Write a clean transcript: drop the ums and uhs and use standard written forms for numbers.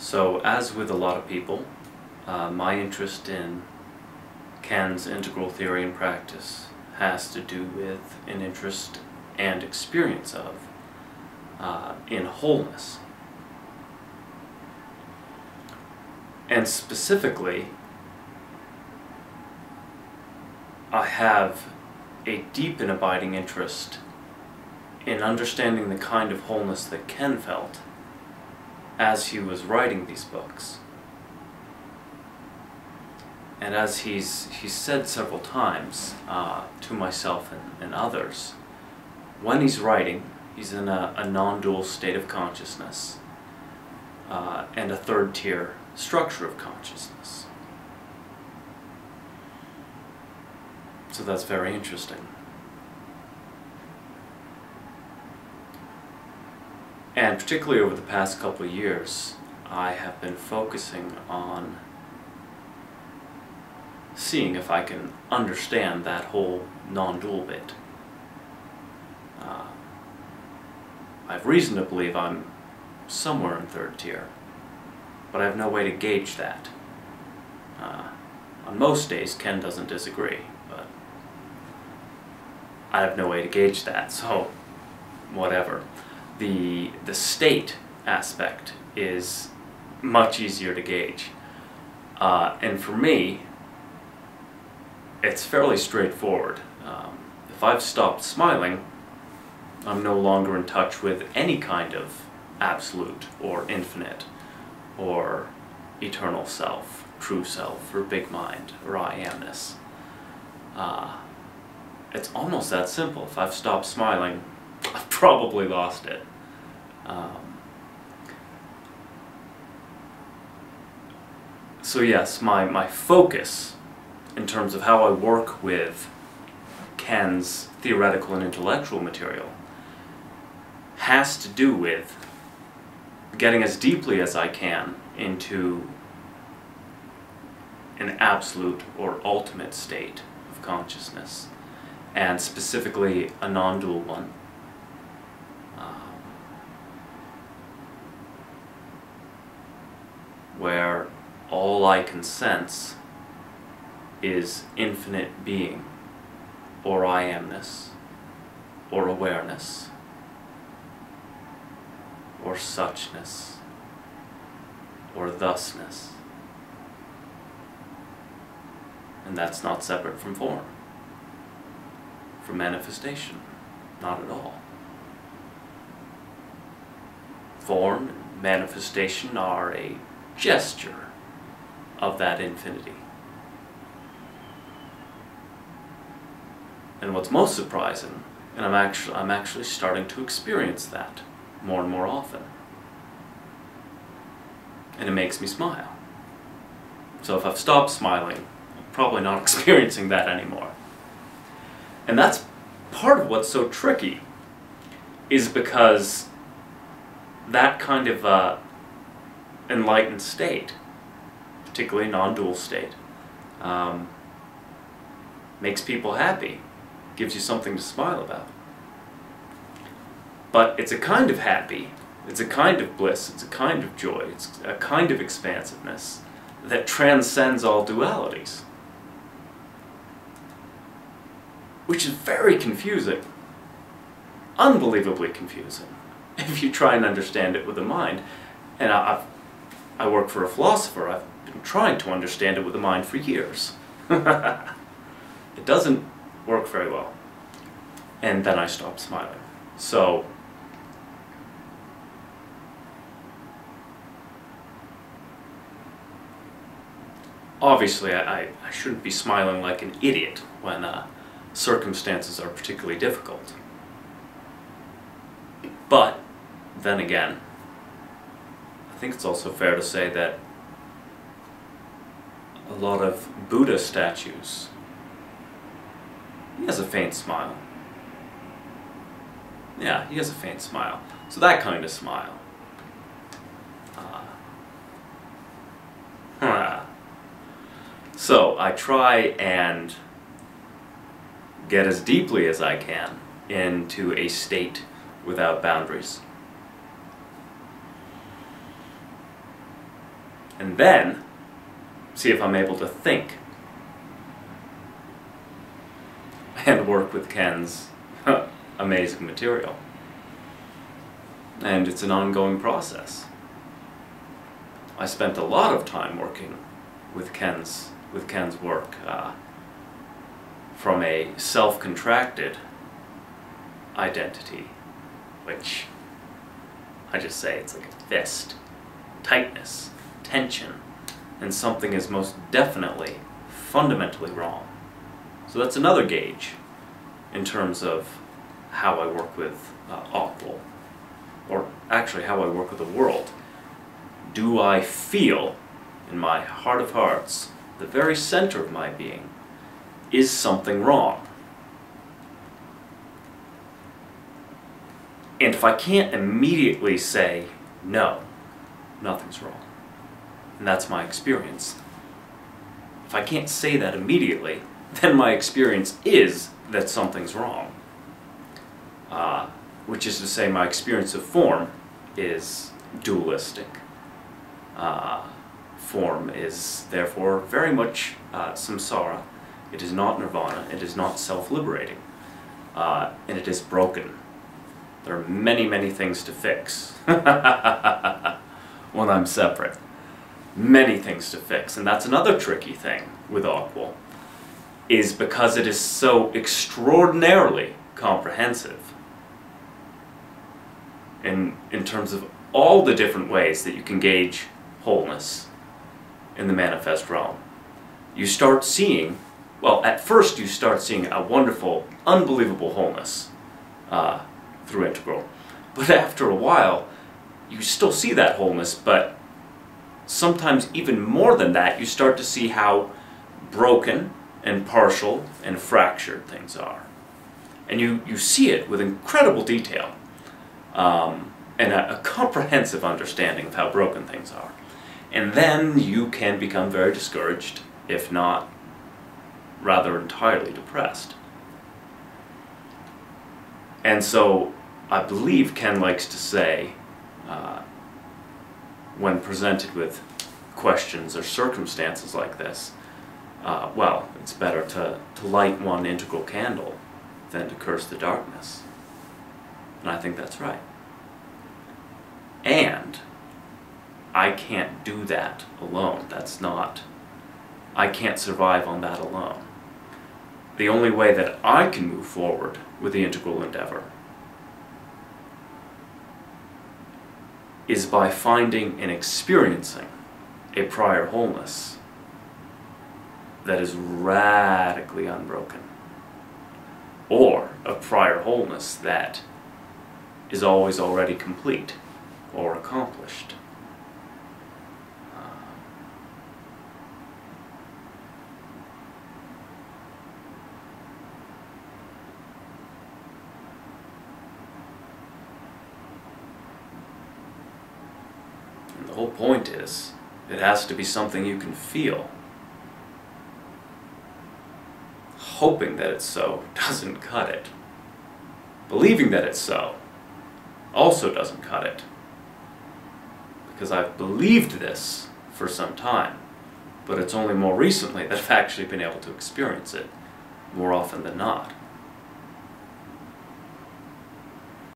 So, as with a lot of people, my interest in Kant's integral theory and practice has to do with an interest and experience of in wholeness. And specifically, I have a deep and abiding interest in understanding the kind of wholeness that Ken felt as he was writing these books. And as he's said several times to myself and others, when he's writing, he's in a non-dual state of consciousness and a third-tier structure of consciousness. So that's very interesting. And particularly over the past couple of years, I have been focusing on seeing if I can understand that whole non-dual bit. I have reason to believe I'm somewhere in third tier, but I have no way to gauge that. On most days, Ken doesn't disagree, but I have no way to gauge that, so whatever. The state aspect is much easier to gauge. And for me, it's fairly straightforward. If I've stopped smiling, I'm no longer in touch with any kind of absolute or infinite or eternal self, true self, or big mind, or I amness. It's almost that simple. If I've stopped smiling, I've probably lost it. So yes, my focus in terms of how I work with Ken's theoretical and intellectual material has to do with getting as deeply as I can into an absolute or ultimate state of consciousness, and specifically a non-dual one. Where all I can sense is infinite being, or I amness, or awareness, or suchness, or thusness. And that's not separate from form, from manifestation, not at all. Form and manifestation are a gesture of that infinity. And what's most surprising, and I'm actually starting to experience that more and more often, and it makes me smile. So if I've stopped smiling, I'm probably not experiencing that anymore. And that's part of what's so tricky, is because that kind of enlightened state, particularly non-dual state, makes people happy, gives you something to smile about. But it's a kind of happy, it's a kind of bliss, it's a kind of joy, it's a kind of expansiveness that transcends all dualities. Which is very confusing, unbelievably confusing, if you try and understand it with the mind. And I work for a philosopher. I've been trying to understand it with the mind for years. It doesn't work very well. And then I stopped smiling. So, obviously I shouldn't be smiling like an idiot when circumstances are particularly difficult. But, then again, I think it's also fair to say that a lot of Buddha statues, he has a faint smile. Yeah, he has a faint smile. So that kind of smile. So I try and get as deeply as I can into a state without boundaries. and then see if I'm able to think and work with Ken's amazing material. And it's an ongoing process. I spent a lot of time working with Ken's work from a self-contracted identity, which I just say it's like a fist, tightness, tension, and something is most definitely, fundamentally wrong. So that's another gauge in terms of how I work with Aquil, or actually how I work with the world. Do I feel in my heart of hearts, the very center of my being, is something wrong? And if I can't immediately say, no, nothing's wrong, and that's my experience, if I can't say that immediately, then my experience is that something's wrong. Which is to say, my experience of form is dualistic. Form is therefore very much samsara. It is not nirvana, it is not self-liberating, and it is broken. There are many, many things to fix when I'm separate. Many things to fix, and that's another tricky thing with Aquil, is because it is so extraordinarily comprehensive in terms of all the different ways that you can gauge wholeness in the manifest realm. You start seeing, well, at first you start seeing a wonderful, unbelievable wholeness through integral. But after a while, you still see that wholeness, but sometimes even more than that, you start to see how broken and partial and fractured things are. And you see it with incredible detail, and a comprehensive understanding of how broken things are. And then you can become very discouraged, if not rather entirely depressed. And so I believe Ken likes to say, when presented with questions or circumstances like this, well, it's better to light one integral candle than to curse the darkness. And I think that's right. And I can't do that alone. I can't survive on that alone. The only way that I can move forward with the integral endeavor is by finding and experiencing a prior wholeness that is radically unbroken, or a prior wholeness that is always already complete or accomplished. And the whole point is, it has to be something you can feel. Hoping that it's so doesn't cut it. Believing that it's so also doesn't cut it. Because I've believed this for some time, but it's only more recently that I've actually been able to experience it, more often than not.